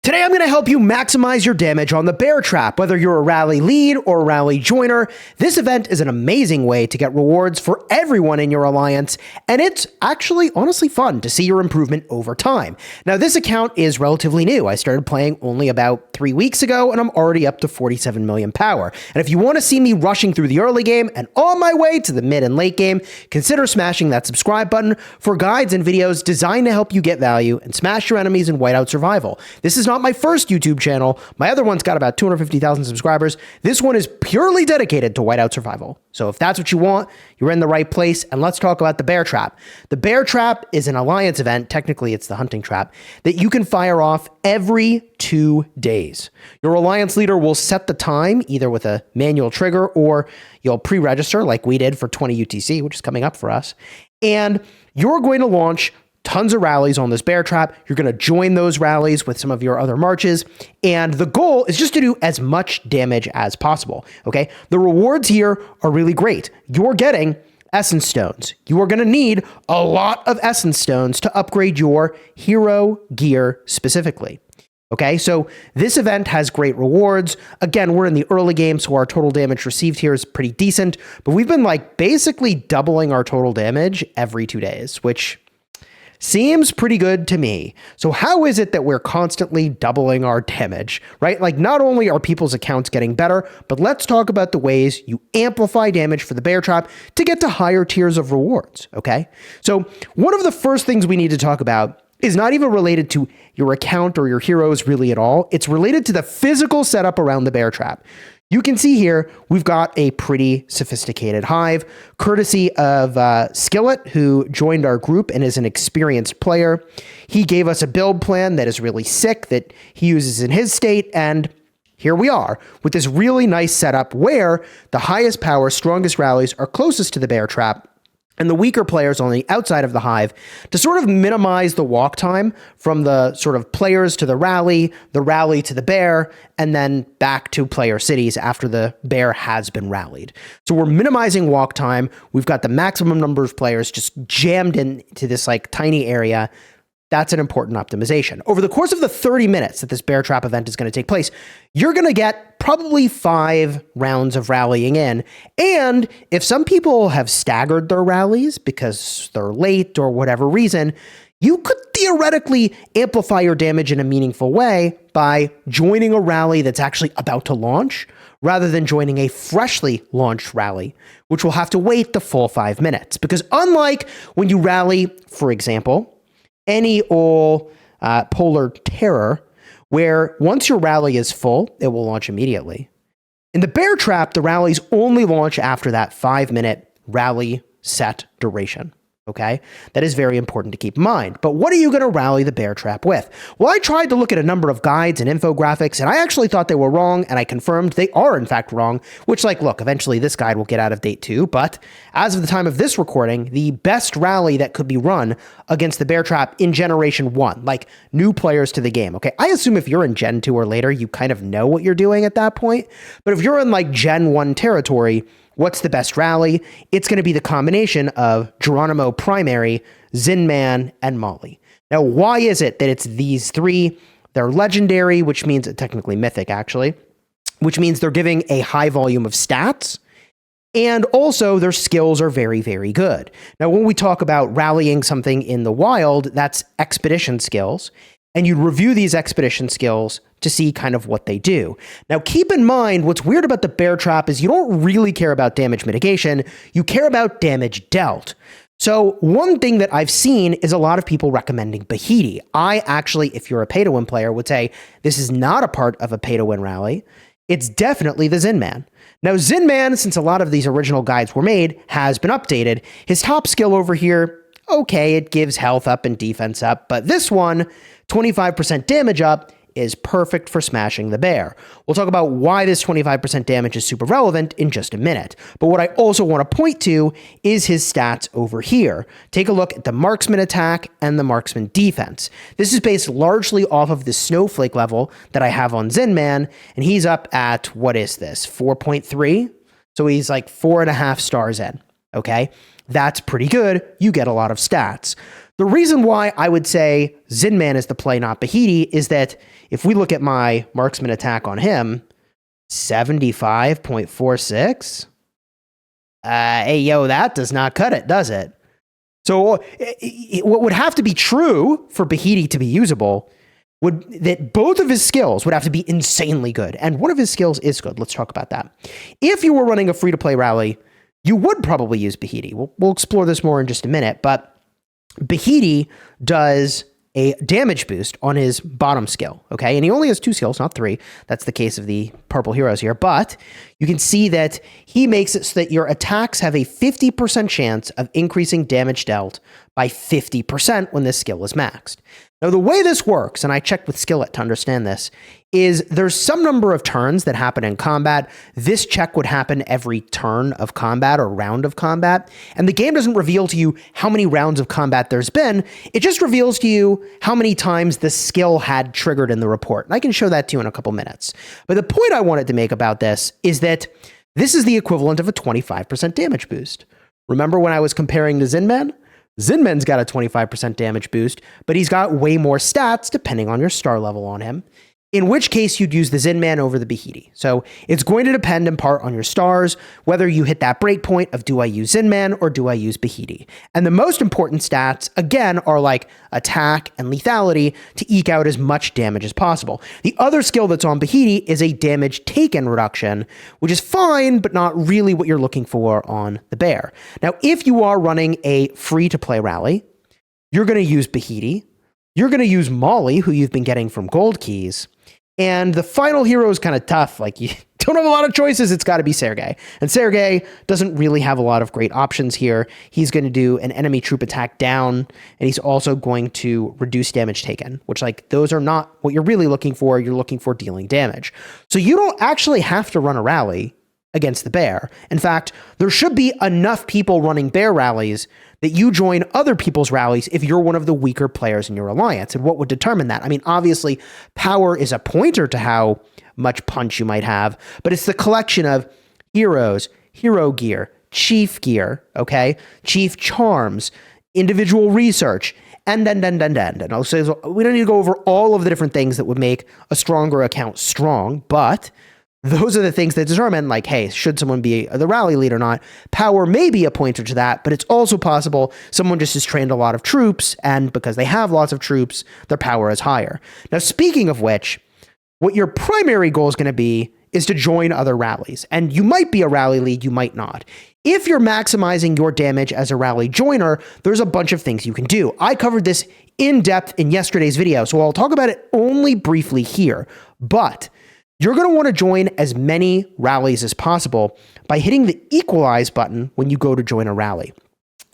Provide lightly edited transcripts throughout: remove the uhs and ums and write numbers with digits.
Today I'm going to help you maximize your damage on the bear trap. Whether you're a rally lead or a rally joiner, this event is an amazing way to get rewards for everyone in your alliance, and it's actually honestly fun to see your improvement over time. Now this account is relatively new. I started playing only about 3 weeks ago, and I'm already up to 47 million power. And if you want to see me rushing through the early game and on my way to the mid and late game, consider smashing that subscribe button for guides and videos designed to help you get value and smash your enemies in Whiteout Survival. This is not my first YouTube channel. My other one's got about 250,000 subscribers. This one is purely dedicated to Whiteout Survival. So if that's what you want, you're in the right place, and let's talk about the bear trap. The bear trap is an alliance event, technically it's the hunting trap, that you can fire off every 2 days. Your alliance leader will set the time either with a manual trigger or you'll pre-register like we did for 20 UTC, which is coming up for us, and you're going to launch tons of rallies on this bear trap. You're going to join those rallies with some of your other marches. And the goal is just to do as much damage as possible. Okay. The rewards here are really great. You're getting essence stones. You are going to need a lot of essence stones to upgrade your hero gear specifically. Okay, so this event has great rewards. Again, we're in the early game, so our total damage received here is pretty decent, but we've been like basically doubling our total damage every 2 days, which seems pretty good to me. So how is it that we're constantly doubling our damage, right? Like not only are people's accounts getting better, but let's talk about the ways you amplify damage for the bear trap to get to higher tiers of rewards, okay? So one of the first things we need to talk about is not even related to your account or your heroes really at all. It's related to the physical setup around the bear trap. You can see here, we've got a pretty sophisticated hive, courtesy of Skillet, who joined our group and is an experienced player. He gave us a build plan that is really sick that he uses in his state, and here we are with this really nice setup where the highest power, strongest rallies are closest to the bear trap, and the weaker players on the outside of the hive to sort of minimize the walk time from the sort of players to the rally to the bear, and then back to player cities after the bear has been rallied. So we're minimizing walk time. We've got the maximum number of players just jammed into this like tiny area. That's an important optimization. Over the course of the 30 minutes that this bear trap event is going to take place, you're going to get probably 5 rounds of rallying in. And if some people have staggered their rallies because they're late or whatever reason, you could theoretically amplify your damage in a meaningful way by joining a rally that's actually about to launch rather than joining a freshly launched rally, which will have to wait the full 5 minutes. Because unlike when you rally, for example, any old Polar Terror, where once your rally is full, it will launch immediately. In the bear trap, the rallies only launch after that 5-minute rally set duration. Okay, that is very important to keep in mind. But what are you going to rally the bear trap with? Well, I tried to look at a number of guides and infographics, and I actually thought they were wrong, and I confirmed they are in fact wrong, which like, look, eventually this guide will get out of date too, but as of the time of this recording, the best rally that could be run against the bear trap in Generation 1, like new players to the game, okay? I assume if you're in Gen 2 or later, you kind of know what you're doing at that point, but if you're in like Gen 1 territory, what's the best rally? It's going to be the combination of Geronimo Primary, Zinman, and Molly. Now, why is it that it's these three? They're legendary, which means technically mythic, actually, which means they're giving a high volume of stats, and also their skills are very, very good. Now, when we talk about rallying something in the wild, that's expedition skills, and you review these expedition skills to see kind of what they do. Now, keep in mind, what's weird about the bear trap is you don't really care about damage mitigation, you care about damage dealt. So one thing that I've seen is a lot of people recommending Bahiti. I actually, if you're a pay-to-win player, would say this is not a part of a pay-to-win rally. It's definitely the Zinman. Now, Zinman, since a lot of these original guides were made, has been updated. His top skill over here, okay, it gives health up and defense up, but this one, 25% damage up, is perfect for smashing the bear. We'll talk about why this 25% damage is super relevant in just a minute. But what I also want to point to is his stats over here. Take a look at the marksman attack and the marksman defense. This is based largely off of the snowflake level that I have on Zinman, and he's up at, what is this, 4.3? So he's like 4.5 stars in, okay? That's pretty good. You get a lot of stats. The reason why I would say Zinman is the play, not Bahiti, is that if we look at my marksman attack on him, 75.46. Hey, yo, that does not cut it, does it? So what would have to be true for Bahiti to be usable would that both of his skills would have to be insanely good. And one of his skills is good. Let's talk about that. If you were running a free-to-play rally, you would probably use Bahiti. We'll explore this more in just a minute, but Bahiti does a damage boost on his bottom skill, okay? And he only has 2 skills, not 3. That's the case of the purple heroes here. But you can see that he makes it so that your attacks have a 50% chance of increasing damage dealt by 50% when this skill is maxed. Now, the way this works, and I checked with Skillet to understand this, is there's some number of turns that happen in combat. This check would happen every turn of combat or round of combat. And the game doesn't reveal to you how many rounds of combat there's been. It just reveals to you how many times the skill had triggered in the report. And I can show that to you in a couple minutes. But the point I wanted to make about this is that this is the equivalent of a 25% damage boost. Remember when I was comparing to Zinman? Zinman's got a 25% damage boost, but he's got way more stats depending on your star level on him, in which case you'd use the Zinman over the Bahiti. So it's going to depend in part on your stars, whether you hit that breakpoint of do I use Zinman or do I use Bahiti. And the most important stats, again, are like attack and lethality to eke out as much damage as possible. The other skill that's on Bahiti is a damage taken reduction, which is fine, but not really what you're looking for on the bear. Now, if you are running a free-to-play rally, you're going to use Bahiti. You're going to use Molly, who you've been getting from gold keys. And the final hero is kind of tough. Like, you don't have a lot of choices. It's got to be Sergei. And Sergei doesn't really have a lot of great options here. He's going to do an enemy troop attack down, and he's also going to reduce damage taken, which, like, those are not what you're really looking for. You're looking for dealing damage. So you don't actually have to run a rally against the bear. In fact, there should be enough people running bear rallies that you join other people's rallies if you're one of the weaker players in your alliance. And what would determine that? I mean, obviously, power is a pointer to how much punch you might have, but it's the collection of heroes, hero gear, chief gear, okay? Chief charms, individual research, and. And I'll say, we don't need to go over all of the different things that would make a stronger account strong, but those are the things that determine, like, hey, should someone be the rally lead or not? Power may be a pointer to that, but it's also possible someone just has trained a lot of troops, and because they have lots of troops, their power is higher. Now, speaking of which, what your primary goal is going to be is to join other rallies. And you might be a rally lead, you might not. If you're maximizing your damage as a rally joiner, there's a bunch of things you can do. I covered this in depth in yesterday's video, so I'll talk about it only briefly here. But you're going to want to join as many rallies as possible by hitting the equalize button when you go to join a rally.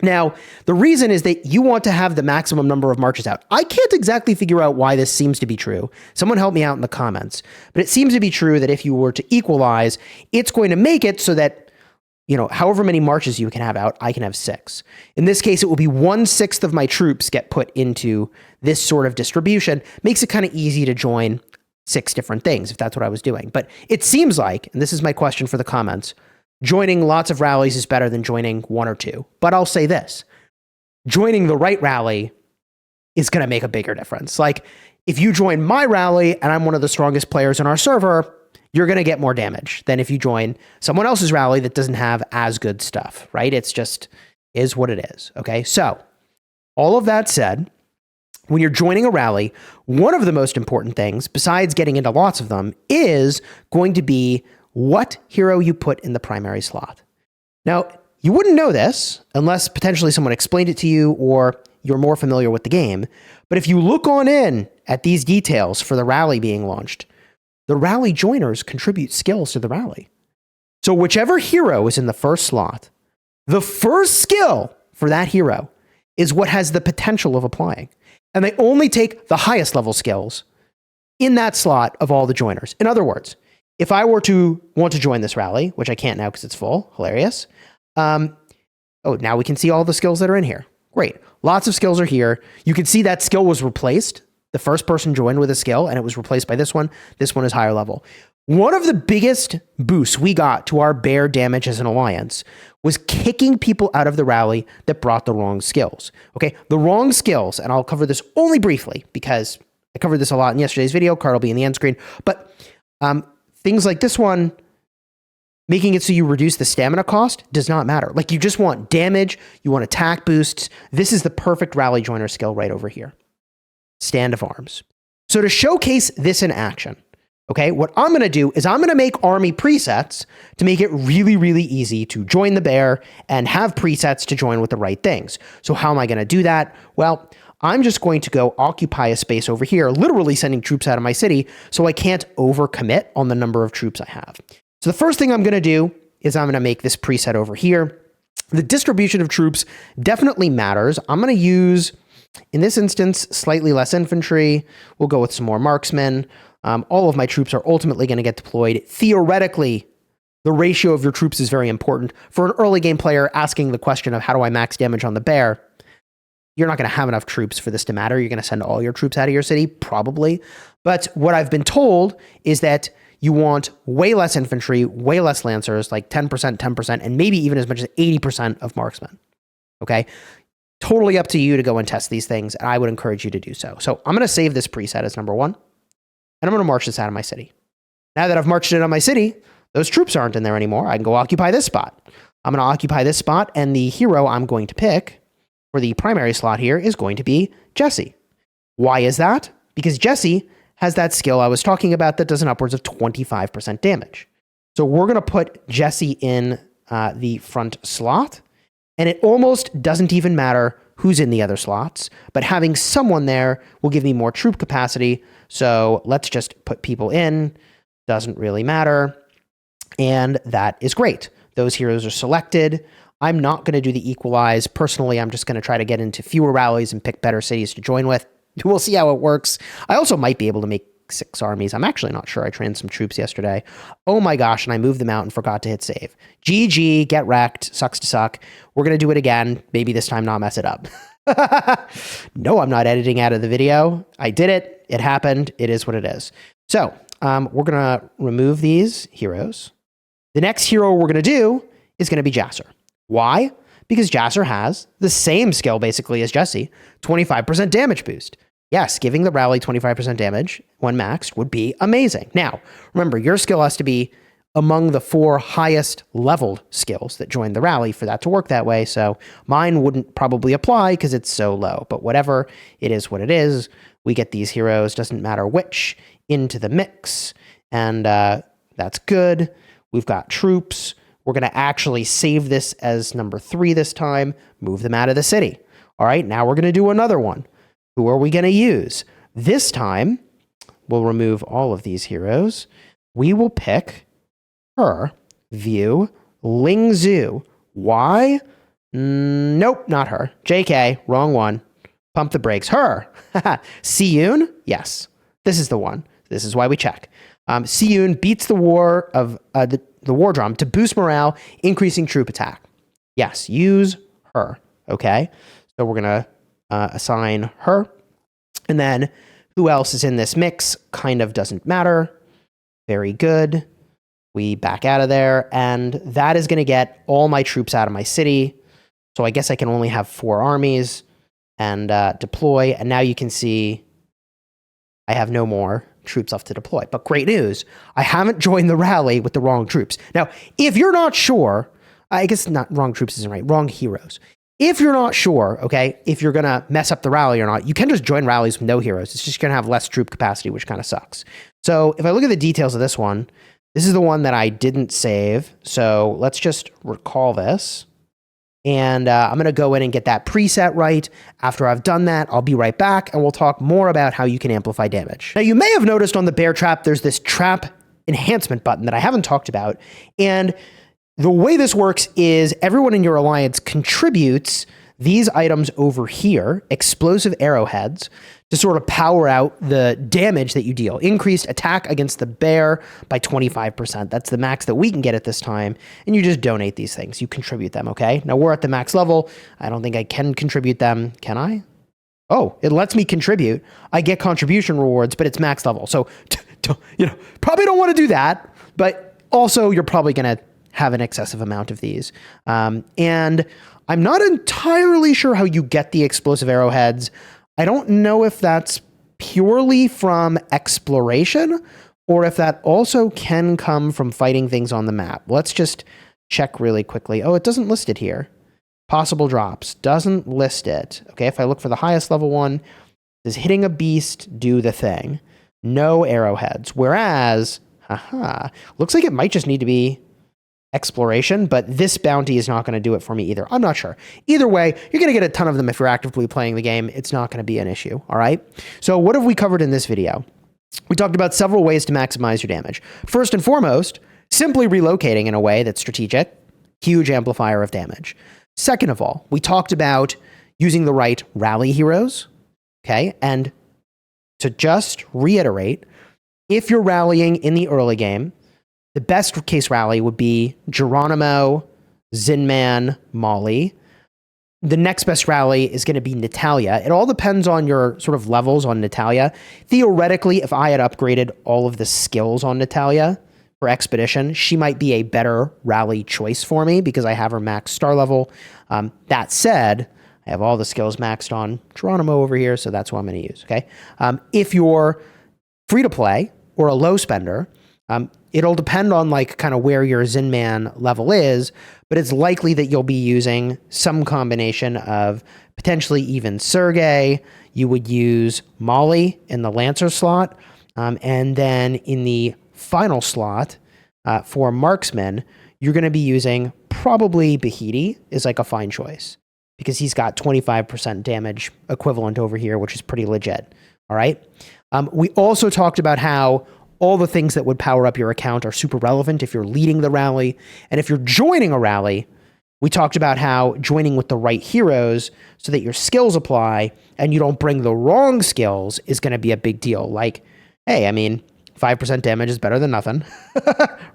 Now, the reason is that you want to have the maximum number of marches out. I can't exactly figure out why this seems to be true. Someone help me out in the comments. But it seems to be true that if you were to equalize, it's going to make it so that, you know, however many marches you can have out, I can have 6. In this case, it will be 1/6 of my troops get put into this sort of distribution. Makes it kind of easy to join 6 different things, if that's what I was doing. But it seems like, and this is my question for the comments, joining lots of rallies is better than joining 1 or 2. But I'll say this, joining the right rally is going to make a bigger difference. Like, if you join my rally and I'm one of the strongest players on our server, you're going to get more damage than if you join someone else's rally that doesn't have as good stuff, right? It's just is what it is, okay? So, all of that said, when you're joining a rally, one of the most important things, besides getting into lots of them, is going to be what hero you put in the primary slot. Now, you wouldn't know this unless potentially someone explained it to you or you're more familiar with the game. But if you look on in at these details for the rally being launched, the rally joiners contribute skills to the rally. So whichever hero is in the first slot, the first skill for that hero is what has the potential of applying. And they only take the highest level skills in that slot of all the joiners. In other words, if I were to want to join this rally, which I can't now because it's full, hilarious. Oh, now we can see all the skills that are in here. Great. Lots of skills are here. You can see that skill was replaced. The first person joined with a skill and it was replaced by this one. This one is higher level. One of the biggest boosts we got to our bear damage as an alliance was kicking people out of the rally that brought the wrong skills. Okay, the wrong skills, and I'll cover this only briefly because I covered this a lot in yesterday's video. Card will be in the end screen. But things like this one, making it so you reduce the stamina cost, does not matter. Like, you just want damage, you want attack boosts. This is the perfect rally joiner skill right over here. Stand of arms. So to showcase this in action, okay, what I'm going to do is I'm going to make army presets to make it really, really easy to join the bear and have presets to join with the right things. So how am I going to do that? Well, I'm just going to go occupy a space over here, literally sending troops out of my city so I can't overcommit on the number of troops I have. So the first thing I'm going to do is I'm going to make this preset over here. The distribution of troops definitely matters. I'm going to use, in this instance, slightly less infantry. We'll go with some more marksmen. All of my troops are ultimately going to get deployed. Theoretically, the ratio of your troops is very important. For an early game player asking the question of how do I max damage on the bear, you're not going to have enough troops for this to matter. You're going to send all your troops out of your city, probably. But what I've been told is that you want way less infantry, way less lancers, like 10%, 10%, and maybe even as much as 80% of marksmen. Okay? Totally up to you to go and test these things, and I would encourage you to do so. So I'm going to save this preset as number 1, and I'm going to march this out of my city. Now that I've marched it out of my city, those troops aren't in there anymore. I can go occupy this spot. I'm going to occupy this spot, and the hero I'm going to pick for the primary slot here is going to be Jesse. Why is that? Because Jesse has that skill I was talking about that does an upwards of 25% damage. So we're going to put Jesse in the front slot, and it almost doesn't even matter who's in the other slots, but having someone there will give me more troop capacity. So let's just put people in. Doesn't really matter. And that is great. Those heroes are selected. I'm not going to do the equalize. Personally, I'm just going to try to get into fewer rallies and pick better cities to join with. We'll see how it works. I also might be able to make 6 armies. I'm actually not sure. I trained some troops yesterday. Oh my gosh, and I moved them out and forgot to hit save. GG, get wrecked, sucks to suck. We're going to do it again. Maybe this time not mess it up. No, I'm not editing out of the video. I did it. It happened. It is what it is. So we're going to remove these heroes. The next hero we're going to do is going to be Jasser. Why? Because Jasser has the same skill basically as Jesse, 25% damage boost. Yes, giving the rally 25% damage when maxed would be amazing. Now, remember, your skill has to be among the 4 highest leveled skills that join the rally for that to work that way. So mine wouldn't probably apply because it's so low, but whatever, it is what it is. We get these heroes, doesn't matter which, into the mix, and that's good. We've got troops. We're going to actually save this as number 3 this time, move them out of the city. All right, now we're going to do another one. Who are we going to use? This time, we'll remove all of these heroes. We will pick her, view, Ling Zhu. Why? Nope, not her. JK, wrong one. Pump the brakes. Her. Siyun? Yes, this is the one. This is why we check. Siyun beats the war of the war drum to boost morale, increasing troop attack. Yes, use her. Okay, so we're going to assign her. And then who else is in this mix? Kind of doesn't matter. Very good. We back out of there, and that is going to get all my troops out of my city. So I guess I can only have 4 armies and deploy. And now you can see I have no more troops left to deploy. But great news, I haven't joined the rally with the wrong troops. Now, if you're not sure, I guess not wrong troops isn't right, wrong heroes. If you're not sure, okay, if you're going to mess up the rally or not, you can just join rallies with no heroes. It's just going to have less troop capacity, which kind of sucks. So if I look at the details of this one, this is the one that I didn't save. So let's just recall this. And I'm going to go in and get that preset right. After I've done that, I'll be right back, and we'll talk more about how you can amplify damage. Now, you may have noticed on the bear trap, there's this trap enhancement button that I haven't talked about. And the way this works is everyone in your alliance contributes these items over here, explosive arrowheads, to sort of power out the damage that you deal. Increased attack against the bear by 25%. That's the max that we can get at this time. And you just donate these things. You contribute them, okay? Now we're at the max level. I don't think I can contribute them. Can I? Oh, it lets me contribute. I get contribution rewards, but it's max level. So probably don't want to do that, but also you're probably going to have an excessive amount of these. And I'm not entirely sure how you get the explosive arrowheads. I don't know if that's purely from exploration or if that also can come from fighting things on the map. Let's just check really quickly. Oh, it doesn't list it here. Possible drops. Doesn't list it. Okay, if I look for the highest level one, does hitting a beast do the thing? No arrowheads. Whereas, looks like it might just need to be exploration, but this bounty is not going to do it for me either. I'm not sure. Either way, you're going to get a ton of them if you're actively playing the game. It's not going to be an issue, all right? So what have we covered in this video? We talked about several ways to maximize your damage. First and foremost, simply relocating in a way that's strategic, huge amplifier of damage. Second of all, we talked about using the right rally heroes, okay? And to just reiterate, if you're rallying in the early game, the best case rally would be Geronimo, Zinman, Molly. The next best rally is going to be Natalia. It all depends on your sort of levels on Natalia. Theoretically, if I had upgraded all of the skills on Natalia for Expedition, she might be a better rally choice for me because I have her max star level. That said, I have all the skills maxed on Geronimo over here, so that's what I'm going to use, okay? If you're free to play or a low spender, it'll depend on like kind of where your Zinman level is, but it's likely that you'll be using some combination of potentially even Sergey. You would use Molly in the Lancer slot, and then in the final slot for Marksman, you're going to be using probably Bahiti is like a fine choice because he's got 25% damage equivalent over here, which is pretty legit. All right. We also talked about how all the things that would power up your account are super relevant if you're leading the rally. And if you're joining a rally, we talked about how joining with the right heroes so that your skills apply and you don't bring the wrong skills is going to be a big deal. Like, hey, I mean, 5% damage is better than nothing,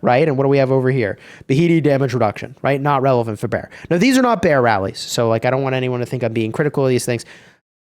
right? And what do we have over here? Bahiti damage reduction, right? Not relevant for bear. Now, these are not bear rallies. So like, I don't want anyone to think I'm being critical of these things.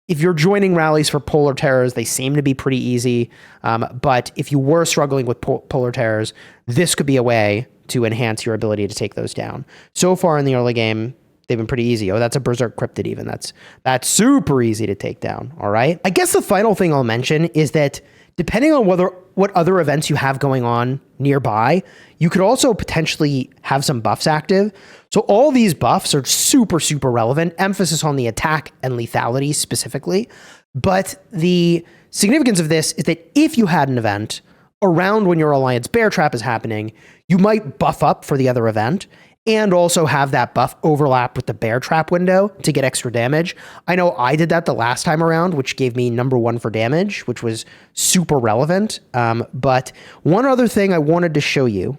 If you're joining rallies for polar terrors, they seem to be pretty easy. But if you were struggling with polar terrors, this could be a way to enhance your ability to take those down. So far in the early game, they've been pretty easy. Oh, that's a Berserk Cryptid even. That's super easy to take down, all right? I guess the final thing I'll mention is that depending on what other events you have going on nearby, you could also potentially have some buffs active. So all these buffs are super, super relevant, emphasis on the attack and lethality specifically. But the significance of this is that if you had an event around when your Alliance Bear Trap is happening, you might buff up for the other event and also have that buff overlap with the Bear Trap window to get extra damage. I know I did that the last time around, which gave me #1 for damage, which was super relevant. But one other thing I wanted to show you,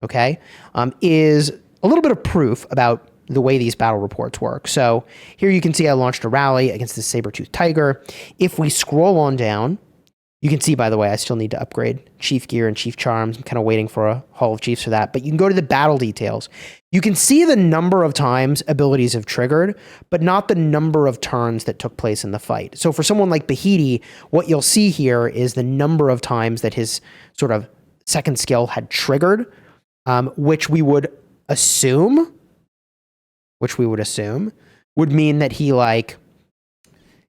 okay, is a little bit of proof about the way these battle reports work. So here you can see I launched a rally against the saber-toothed tiger. If we scroll on down, you can see, by the way, I still need to upgrade Chief Gear and Chief Charms. I'm kind of waiting for a Hall of Chiefs for that. But you can go to the battle details. You can see the number of times abilities have triggered, but not the number of turns that took place in the fight. So for someone like Bahiti, what you'll see here is the number of times that his sort of second skill had triggered, which we would assume would mean that he, like,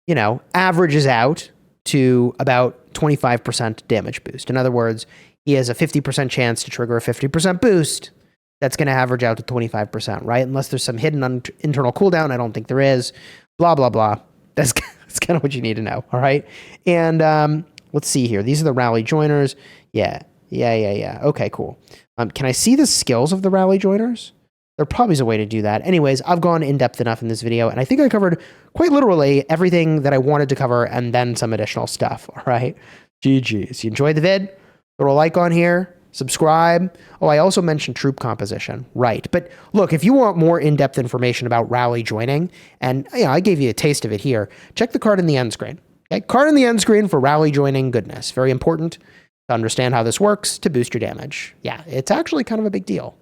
you know, averages out to about 25% damage boost. In other words, he has a 50% chance to trigger a 50% boost. That's going to average out to 25%, right? Unless there's some hidden internal cooldown. I don't think there is. Blah, blah, blah. That's kind of what you need to know, all right? And let's see here. These are the rally joiners. Yeah. Okay, cool. Can I see the skills of the rally joiners? There probably is a way to do that. Anyways, I've gone in-depth enough in this video, and I think I covered quite literally everything that I wanted to cover and then some additional stuff, all right? GG's. You enjoyed the vid? Throw a like on here. Subscribe. Oh, I also mentioned troop composition. Right. But look, if you want more in-depth information about rally joining, and I gave you a taste of it here, check the card in the end screen. Okay? Card in the end screen for rally joining goodness. Very important to understand how this works to boost your damage. Yeah, it's actually kind of a big deal.